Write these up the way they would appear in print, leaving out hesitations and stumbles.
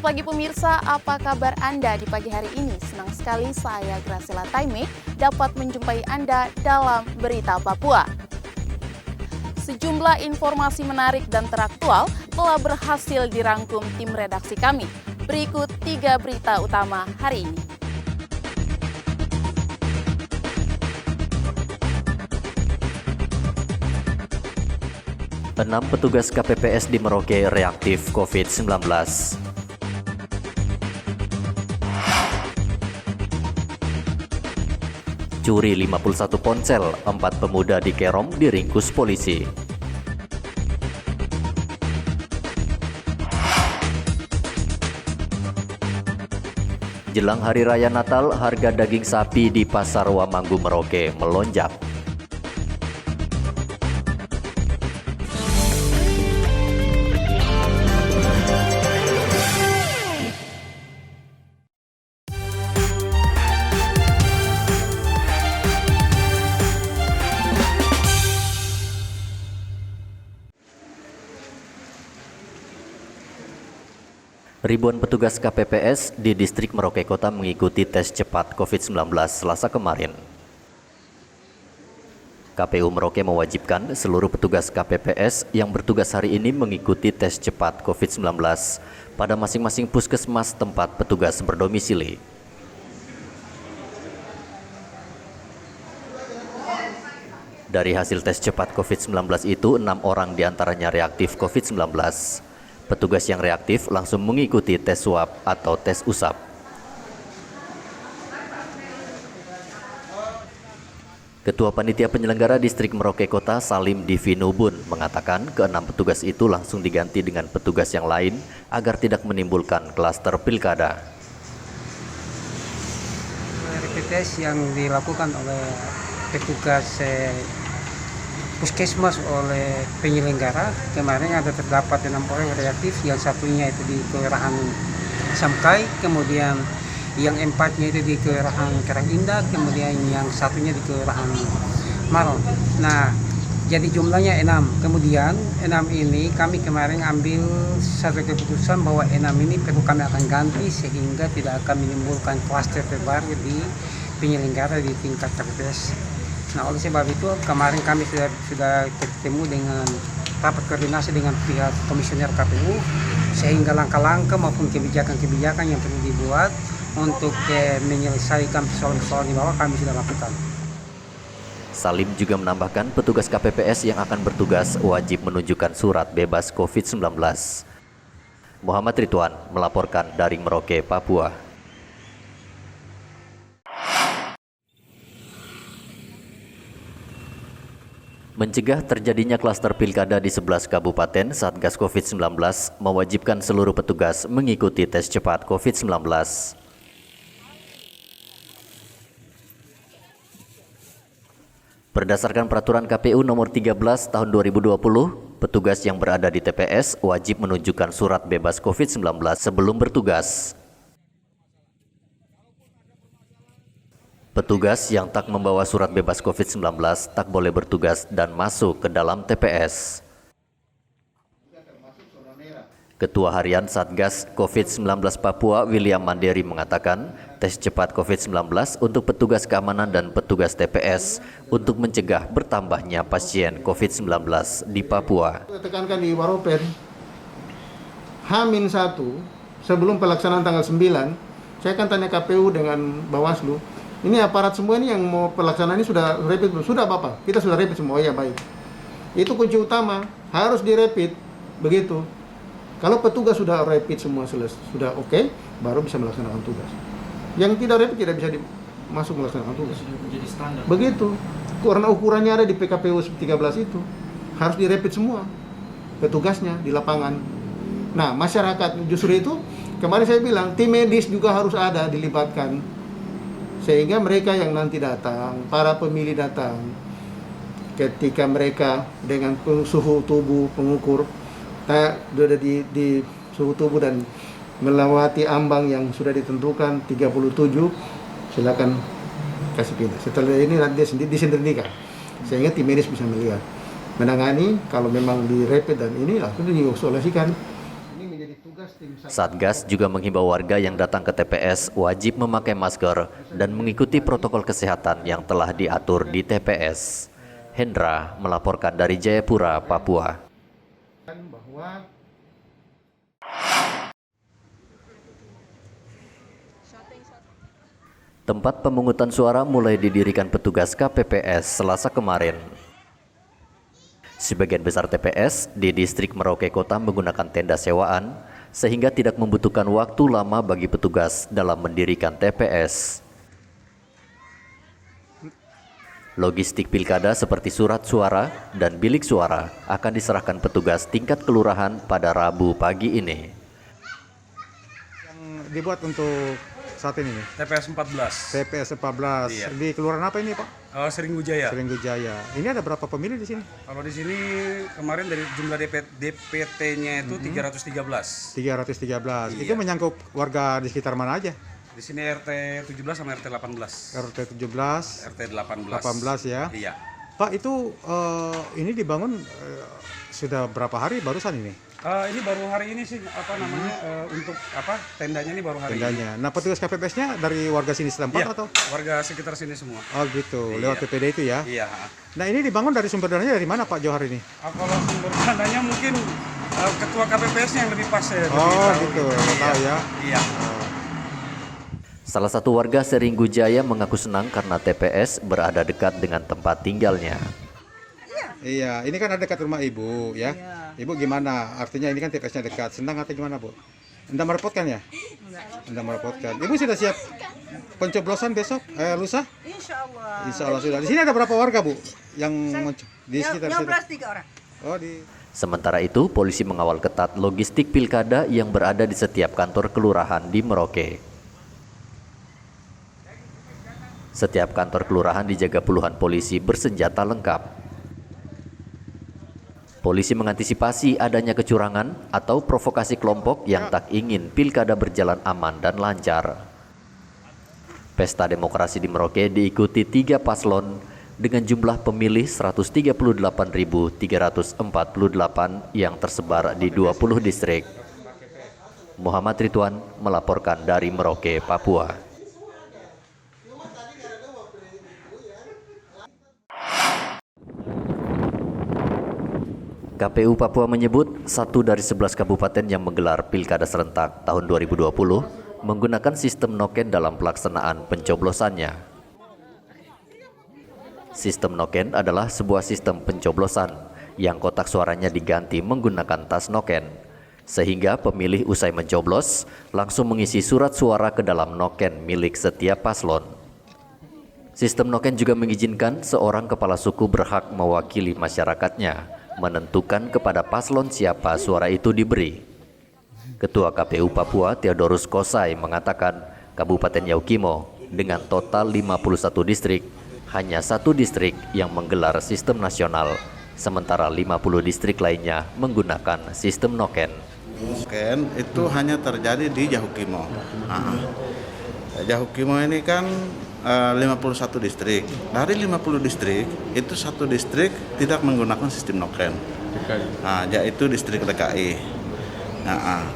pagi pemirsa, apa kabar Anda di pagi hari ini? Senang sekali saya Graciela Taime dapat menjumpai Anda dalam Berita Papua. Sejumlah informasi menarik dan teraktual telah berhasil dirangkum tim redaksi kami. Berikut 3 berita utama hari ini. Enam petugas KPPS di Merauke reaktif COVID-19. Curi 51 ponsel, 4 pemuda di Kerom diringkus polisi. Jelang Hari Raya Natal, harga daging sapi di Pasar Wamanggu Merauke melonjak. Ribuan petugas KPPS di distrik Merauke Kota mengikuti tes cepat COVID-19 Selasa kemarin. KPU Merauke mewajibkan seluruh petugas KPPS yang bertugas hari ini mengikuti tes cepat COVID-19 pada masing-masing puskesmas tempat petugas berdomisili. Dari hasil tes cepat COVID-19 itu, 6 orang diantaranya reaktif COVID-19. Petugas yang reaktif langsung mengikuti tes swab atau tes usap. Ketua Panitia Penyelenggara Distrik Merauke Kota Salim Divinubun mengatakan ke-6 petugas itu langsung diganti dengan petugas yang lain agar tidak menimbulkan klaster pilkada. Rapid test yang dilakukan oleh petugas puskesmas oleh penyelenggara kemarin ada terdapat 6 orang reaktif, yang satunya itu di Kelurahan Samkai, kemudian yang 4-nya itu di Kelurahan Karang Indah, kemudian yang satunya di Kelurahan Maron. Nah, jadi jumlahnya 6. Kemudian 6 ini kami kemarin ambil satu keputusan bahwa 6 ini perlu kami akan ganti sehingga tidak akan menimbulkan klaster terbaru di penyelenggara di tingkat KPPS. Nah, oleh sebab itu kemarin kami sudah ketemu dengan rapat koordinasi dengan pihak komisioner KPU sehingga langkah-langkah maupun kebijakan-kebijakan yang perlu dibuat untuk menyelesaikan persoalan-persoalan di bawah kami sudah lakukan. Salim juga menambahkan petugas KPPS yang akan bertugas wajib menunjukkan surat bebas COVID-19. Muhammad Ridwan melaporkan dari Merauke, Papua. Mencegah terjadinya klaster pilkada di 11 kabupaten, Satgas COVID-19 mewajibkan seluruh petugas mengikuti tes cepat COVID-19. Berdasarkan peraturan KPU nomor 13 tahun 2020, petugas yang berada di TPS wajib menunjukkan surat bebas COVID-19 sebelum bertugas. Petugas yang tak membawa surat bebas COVID-19 tak boleh bertugas dan masuk ke dalam TPS. Ketua Harian Satgas COVID-19 Papua, William Manderi mengatakan, tes cepat COVID-19 untuk petugas keamanan dan petugas TPS untuk mencegah bertambahnya pasien COVID-19 di Papua. Kita tekankan di Waropen, H-1 sebelum pelaksanaan tanggal 9, saya akan tanya KPU dengan Bawaslu, ini aparat semua ini yang mau pelaksanaan ini sudah rapid belum? Sudah Bapak, kita sudah rapid semua, ya baik. Itu kunci utama, harus dirapid, begitu. Kalau petugas sudah rapid semua sudah oke, baru bisa melaksanakan tugas. Yang tidak rapid tidak bisa masuk melaksanakan tugas. Jadi standar. Begitu, karena ukurannya ada di PKPU 13 itu, harus dirapid semua petugasnya di lapangan. Nah, masyarakat justru itu, kemarin saya bilang, tim medis juga harus ada, dilibatkan. Sehingga mereka yang nanti datang, para pemilih datang, ketika mereka dengan suhu tubuh pengukur, sudah di suhu tubuh dan melewati ambang yang sudah ditentukan 37, silakan kasih pindah. Setelah ini nanti disendirikan, sehingga tim medis bisa melihat, menangani kalau memang di rapid dan ini langsung diisolasikan. Ini menjadi tugas Satgas juga menghimbau warga yang datang ke TPS wajib memakai masker dan mengikuti protokol kesehatan yang telah diatur di TPS. Hendra melaporkan dari Jayapura, Papua. Tempat pemungutan suara mulai didirikan petugas KPPS Selasa kemarin. Sebagian besar TPS di distrik Merauke Kota menggunakan tenda sewaan, sehingga tidak membutuhkan waktu lama bagi petugas dalam mendirikan TPS. Logistik pilkada seperti surat suara dan bilik suara akan diserahkan petugas tingkat kelurahan pada Rabu pagi ini. Yang dibuat untuk saat ini nih? TPS 14. TPS 14. Iya. Di kelurahan apa ini, Pak? Seringgu Jaya. Seringgu Jaya. Ini ada berapa pemilih di sini? Kalau di sini kemarin dari jumlah DPT-nya itu 313. 313. Iya. Itu menyangkut warga di sekitar mana aja? Di sini RT 17 sama RT 18. RT 17, RT 18. 18 ya. Iya. Pak, itu ini dibangun sudah berapa hari barusan ini? Ini baru hari ini sih untuk tendanya ini baru hari Tendanya. Nah, petugas KPPS-nya dari warga sini setempat ini. Iya, atau? warga sekitar sini semua. Oh gitu, Iya. lewat PPD itu ya? Iya. Nah, ini dibangun dari sumber dananya dari mana Pak Johar ini? Kalau sumber dananya mungkin ketua KPPS-nya yang lebih pas ya. Oh gitu, tahu ya? Iya. Salah satu warga Seringgu Jaya mengaku senang karena TPS berada dekat dengan tempat tinggalnya. Iya, ini kan ada dekat rumah Ibu ya. Ibu gimana? Artinya ini kan TPS-nya dekat. Senang atau gimana, Bu? Enggak merepotkan ya? Enggak merepotkan. Ibu sudah siap pencoblosan besok? Lusa? Insya Allah. Insya Allah sudah. Di sini ada berapa warga, Bu? Yang di sekitar situ? 3 orang. Oh, di Sementara itu, polisi mengawal ketat logistik pilkada yang berada di setiap kantor kelurahan di Merauke. Setiap kantor kelurahan dijaga puluhan polisi bersenjata lengkap. Polisi mengantisipasi adanya kecurangan atau provokasi kelompok yang tak ingin pilkada berjalan aman dan lancar. Pesta demokrasi di Merauke diikuti 3 paslon dengan jumlah pemilih 138.348 yang tersebar di 20 distrik. Muhammad Ridwan melaporkan dari Merauke, Papua. KPU Papua menyebut 1 dari 11 kabupaten yang menggelar pilkada serentak tahun 2020 menggunakan sistem noken dalam pelaksanaan pencoblosannya. Sistem noken adalah sebuah sistem pencoblosan yang kotak suaranya diganti menggunakan tas noken, sehingga pemilih usai mencoblos langsung mengisi surat suara ke dalam noken milik setiap paslon. Sistem noken juga mengizinkan seorang kepala suku berhak mewakili masyarakatnya menentukan kepada paslon siapa suara itu diberi. Ketua KPU Papua Theodorus Kosai mengatakan Kabupaten Yaukimo dengan total 51 distrik, hanya 1 distrik yang menggelar sistem nasional, sementara 50 distrik lainnya menggunakan sistem noken. Noken itu hanya terjadi di Yaukimo. Yaukimo ini kan 51 distrik. Dari 50 distrik, itu 1 distrik tidak menggunakan sistem noken. Yaitu distrik DKI.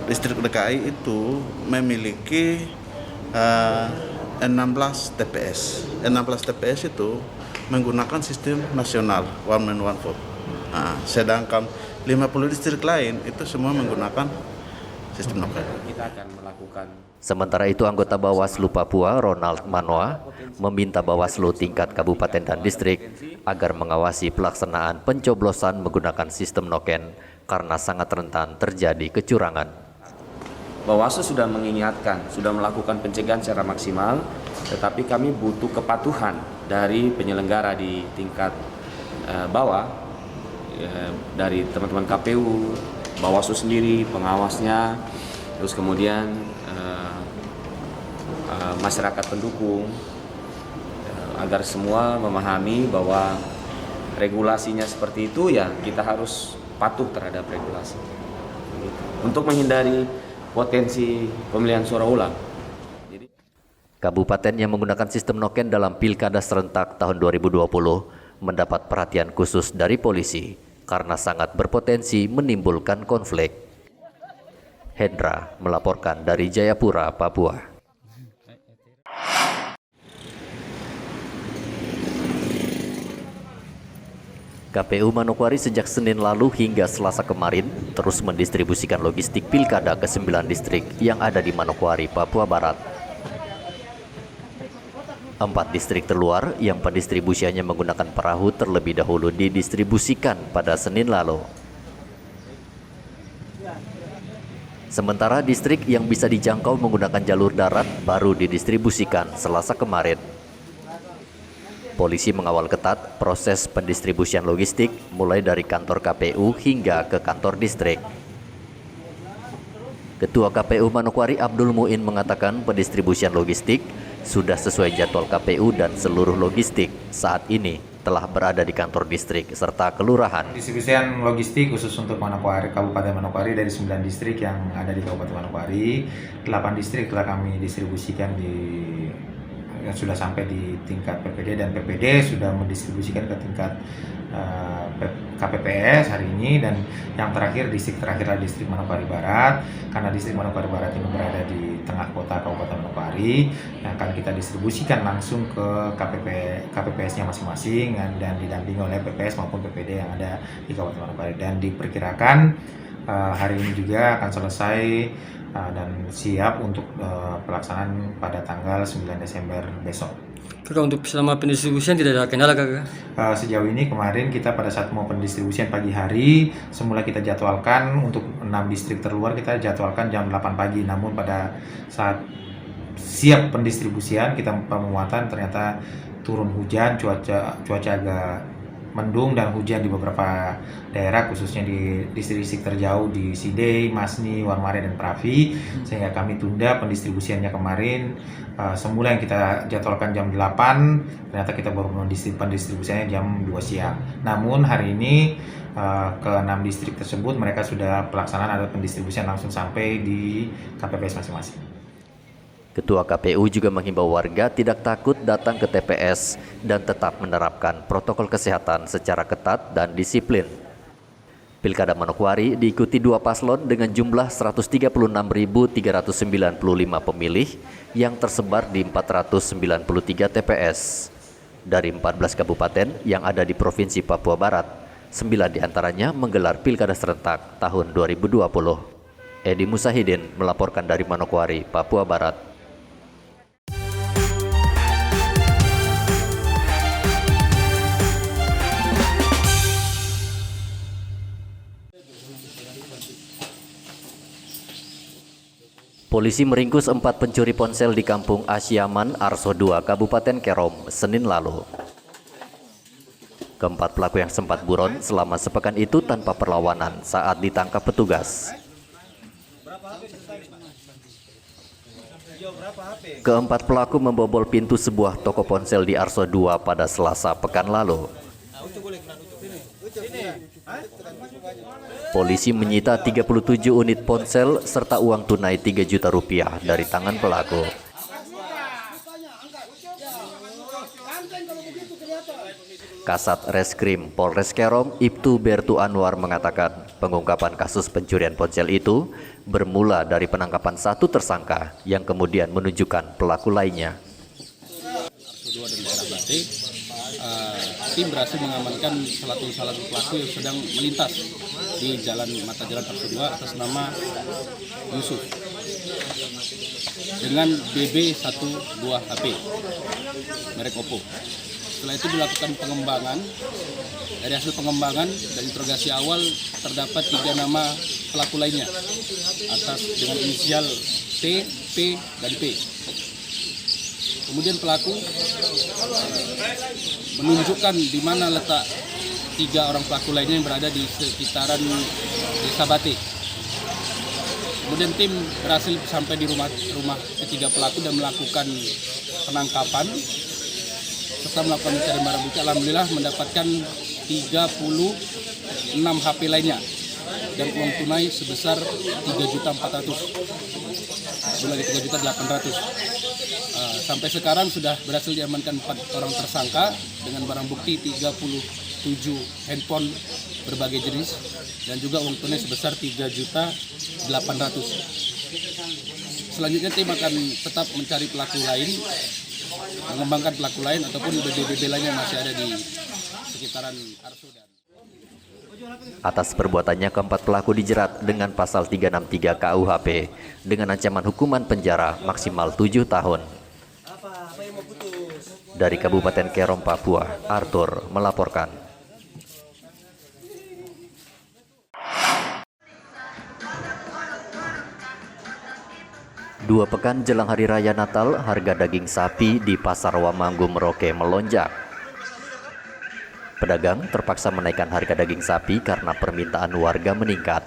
Distrik DKI itu memiliki 16 TPS. 16 TPS itu menggunakan sistem nasional, one man one vote. Sedangkan 50 distrik lain itu semua menggunakan sistem noken. Kita akan melakukan. Sementara itu, anggota Bawaslu Papua Ronald Manoa meminta Bawaslu tingkat kabupaten dan distrik agar mengawasi pelaksanaan pencoblosan menggunakan sistem noken karena sangat rentan terjadi kecurangan. Bawaslu sudah mengingatkan, sudah melakukan pencegahan secara maksimal, tetapi kami butuh kepatuhan dari penyelenggara di tingkat bawah, dari teman-teman KPU, Bawaslu sendiri, pengawasnya, terus kemudian masyarakat pendukung, agar semua memahami bahwa regulasinya seperti itu, ya kita harus patuh terhadap regulasi untuk menghindari potensi pemilihan suara ulang. Kabupaten yang menggunakan sistem noken dalam pilkada serentak tahun 2020 mendapat perhatian khusus dari polisi karena sangat berpotensi menimbulkan konflik. Hendra melaporkan dari Jayapura, Papua. KPU Manokwari sejak Senin lalu hingga Selasa kemarin terus mendistribusikan logistik pilkada ke 9 distrik yang ada di Manokwari, Papua Barat. 4 distrik terluar yang pendistribusiannya menggunakan perahu terlebih dahulu didistribusikan pada Senin lalu. Sementara distrik yang bisa dijangkau menggunakan jalur darat baru didistribusikan Selasa kemarin. Polisi mengawal ketat proses pendistribusian logistik mulai dari kantor KPU hingga ke kantor distrik. Ketua KPU Manokwari Abdul Muin mengatakan pendistribusian logistik sudah sesuai jadwal KPU dan seluruh logistik saat ini telah berada di kantor distrik serta kelurahan. Distribusian logistik khusus untuk Manokwari, Kabupaten Manokwari dari 9 distrik yang ada di Kabupaten Manokwari, 8 distrik telah kami distribusikan yang sudah sampai di tingkat PPD dan PPD sudah mendistribusikan ke tingkat KPPS hari ini, dan yang terakhir distrik terakhir adalah distrik Manokwari Barat, karena distrik Manokwari Barat ini berada di tengah kota Kabupaten Manokwari yang akan kita distribusikan langsung ke KPPS-nya masing-masing dan didampingi oleh PPS maupun PPD yang ada di Kabupaten Manokwari, dan diperkirakan hari ini juga akan selesai dan siap untuk pelaksanaan pada tanggal 9 Desember besok. Kakak, untuk selama pendistribusian tidak ada kendala, Kakak? Sejauh ini kemarin kita pada saat mau pendistribusian pagi hari, semula kita jadwalkan untuk 6 distrik terluar kita jadwalkan jam 8 pagi, namun pada saat siap pendistribusian kita pemuatan ternyata turun hujan, cuaca agak mendung dan hujan di beberapa daerah, khususnya di distrik terjauh di Sidey, Masni, Warmare, dan Pravi, sehingga kami tunda pendistribusiannya kemarin. Semula yang kita jadwalkan jam 8, ternyata kita baru pendistribusiannya jam 2 siang. Namun hari ini ke 6 distrik tersebut mereka sudah pelaksanaan atau pendistribusian langsung sampai di KPPS masing-masing. Ketua KPU juga menghimbau warga tidak takut datang ke TPS dan tetap menerapkan protokol kesehatan secara ketat dan disiplin. Pilkada Manokwari diikuti 2 paslon dengan jumlah 136.395 pemilih yang tersebar di 493 TPS. Dari 14 kabupaten yang ada di Provinsi Papua Barat, 9 diantaranya menggelar pilkada serentak tahun 2020. Edi Musahidin melaporkan dari Manokwari, Papua Barat. Polisi meringkus 4 pencuri ponsel di Kampung Asyaman, Arso 2, Kabupaten Kerom, Senin lalu. Keempat pelaku yang sempat buron selama sepekan itu tanpa perlawanan saat ditangkap petugas. Keempat pelaku membobol pintu sebuah toko ponsel di Arso 2 pada Selasa pekan lalu. Polisi menyita 37 unit ponsel serta uang tunai 3 juta rupiah dari tangan pelaku. Kasat Reskrim Polres Kerom, Ibtu Bertu Anwar mengatakan pengungkapan kasus pencurian ponsel itu bermula dari penangkapan 1 tersangka yang kemudian menunjukkan pelaku lainnya. Tim berhasil mengamankan salah satu pelaku yang sedang melintas di mata jalan Arso 2 atas nama Yusuf dengan BB 1 buah HP merek Oppo. Setelah itu dilakukan pengembangan. Dari hasil pengembangan dan interogasi awal terdapat 3 nama pelaku lainnya atas dengan inisial T, P, dan P. Kemudian pelaku menunjukkan di mana letak 3 orang pelaku lainnya yang berada di sekitaran Desa Bate. Kemudian tim berhasil sampai di rumah ketiga pelaku dan melakukan penangkapan. Setelah melakukan pencarian barang bukti, alhamdulillah mendapatkan 36 HP lainnya dan uang tunai sebesar 3.400.000. Belum lagi 3.800.000. Sampai sekarang sudah berhasil diamankan 4 orang tersangka dengan barang bukti 36 7 handphone berbagai jenis dan juga uang tunai sebesar 3.800.000. Selanjutnya tim akan tetap mencari pelaku lain, mengembangkan pelaku lain ataupun BB lainnya masih ada di sekitaran Arso. Atas perbuatannya, keempat pelaku dijerat dengan pasal 363 KUHP dengan ancaman hukuman penjara maksimal 7 tahun. Dari Kabupaten Kerom, Papua, Arthur melaporkan. Dua pekan jelang Hari Raya Natal, harga daging sapi di Pasar Wamanggu, Merauke melonjak. Pedagang terpaksa menaikkan harga daging sapi karena permintaan warga meningkat.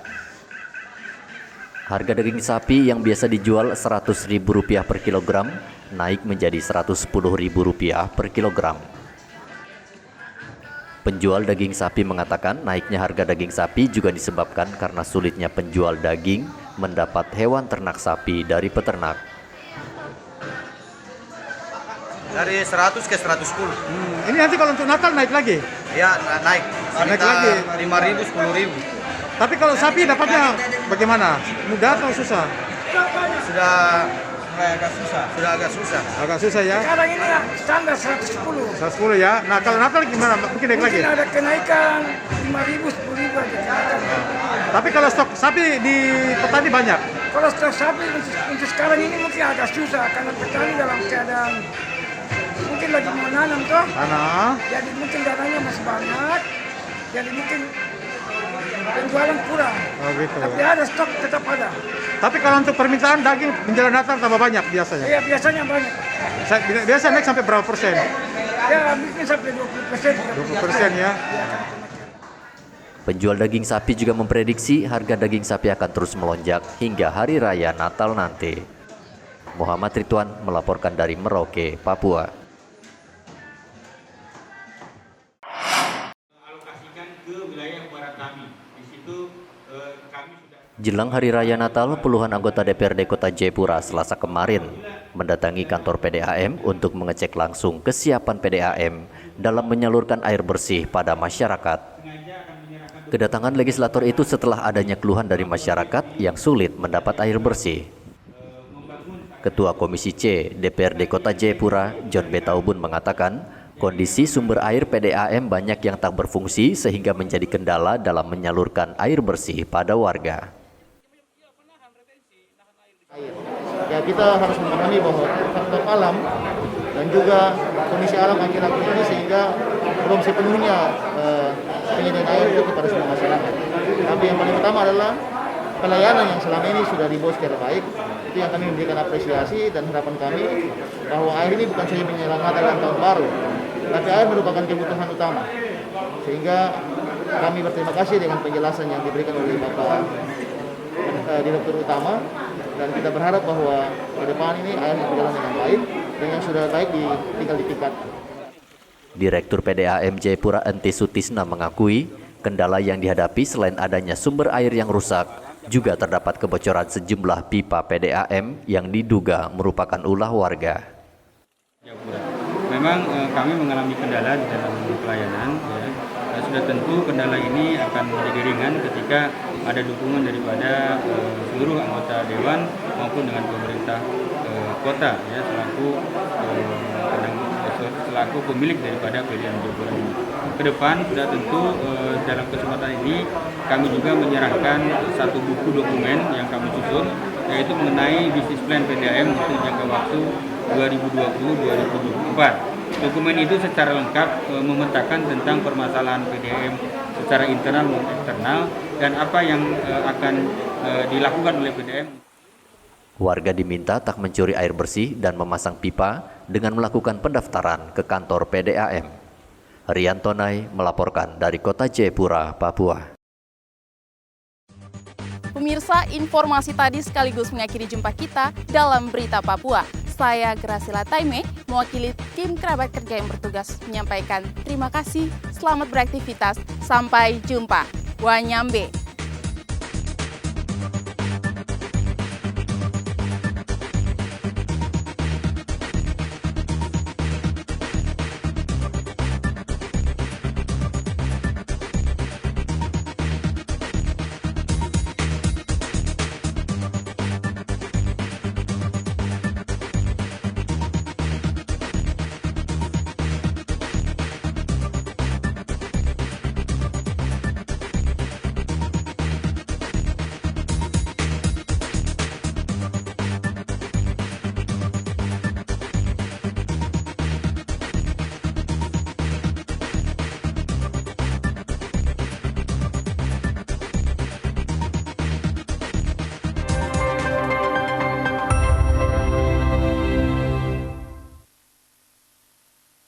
Harga daging sapi yang biasa dijual Rp100.000 per kilogram naik menjadi Rp110.000 per kilogram. Penjual daging sapi mengatakan naiknya harga daging sapi juga disebabkan karena sulitnya penjual daging mendapat hewan ternak sapi dari peternak. Dari 100 ke 110. Ini nanti kalau untuk Natal naik lagi? Ya, naik. Naik lagi? 5.000, 10.000. Tapi kalau sapi dapatnya bagaimana? Mudah atau susah? Sudah agak susah. Agak susah ya? Sekarang ini standar 110. 110 ya? Nah kalau Natal gimana? Mungkin naik lagi? Mungkin ada kenaikan 5.000, 10.000 ada kenaikan. Tapi kalau stok sapi di petani banyak? Kalau stok sapi untuk sekarang ini mungkin agak susah karena petani dalam keadaan mungkin lagi mau nanam toh. Jadi mungkin dananya masih banyak. Jadi mungkin penjualan kurang. Oh gitu. Tapi ada stok tetap ada. Tapi kalau untuk permintaan daging menjelang Natal tambah banyak biasanya? Iya biasanya banyak. Biasa naik sampai berapa persen? Ya mungkin sampai 20%. 20% ya? Penjual daging sapi juga memprediksi harga daging sapi akan terus melonjak hingga Hari Raya Natal nanti. Muhammad Ridwan melaporkan dari Merauke, Papua. Jelang Hari Raya Natal, puluhan anggota DPRD Kota Jayapura Selasa kemarin mendatangi kantor PDAM untuk mengecek langsung kesiapan PDAM dalam menyalurkan air bersih pada masyarakat. Kedatangan legislator itu setelah adanya keluhan dari masyarakat yang sulit mendapat air bersih. Ketua Komisi C DPRD Kota Jayapura, John Betaubun mengatakan, kondisi sumber air PDAM banyak yang tak berfungsi sehingga menjadi kendala dalam menyalurkan air bersih pada warga. Ya kita harus memahami bahwa faktor alam dan juga kondisi alam akhir-akhir ini sehingga belum sepenuhnya penyediaan air itu kepada semua masyarakat. Tapi yang paling utama adalah pelayanan yang selama ini sudah dibawa secara baik. Itu yang kami memberikan apresiasi dan harapan kami bahwa air ini bukan saja menyelamatkan tahun baru, tapi air merupakan kebutuhan utama. Sehingga kami berterima kasih dengan penjelasan yang diberikan oleh Bapak Direktur Utama, dan kita berharap bahwa ke depan ini air berjalan dengan baik dan yang sudah baik tinggal ditingkatkan. Direktur PDAM Jayapura Enti Sutisna mengakui kendala yang dihadapi selain adanya sumber air yang rusak, juga terdapat kebocoran sejumlah pipa PDAM yang diduga merupakan ulah warga. Memang kami mengalami kendala di dalam pelayanan, ya. Sudah tentu kendala ini akan menjadi ringan ketika ada dukungan daripada seluruh anggota dewan maupun dengan pemerintah kota, ya, selaku pemilik daripada PDAM Jayapura ini. Kedepan sudah tentu dalam kesempatan ini kami juga menyerahkan satu buku dokumen yang kami susun, yaitu mengenai bisnis plan PDAM untuk jangka waktu 2020-2024. Dokumen itu secara lengkap memetakan tentang permasalahan PDAM secara internal maupun eksternal dan apa yang akan dilakukan oleh PDAM. Warga diminta tak mencuri air bersih dan memasang pipa dengan melakukan pendaftaran ke kantor PDAM. Rian Tonai melaporkan dari Kota Jayapura, Papua. Pemirsa, informasi tadi sekaligus mengakhiri jumpa kita dalam Berita Papua. Saya Graciela Taime, mewakili tim kerabat kerja yang bertugas menyampaikan terima kasih, selamat beraktivitas, sampai jumpa. Wanyambe.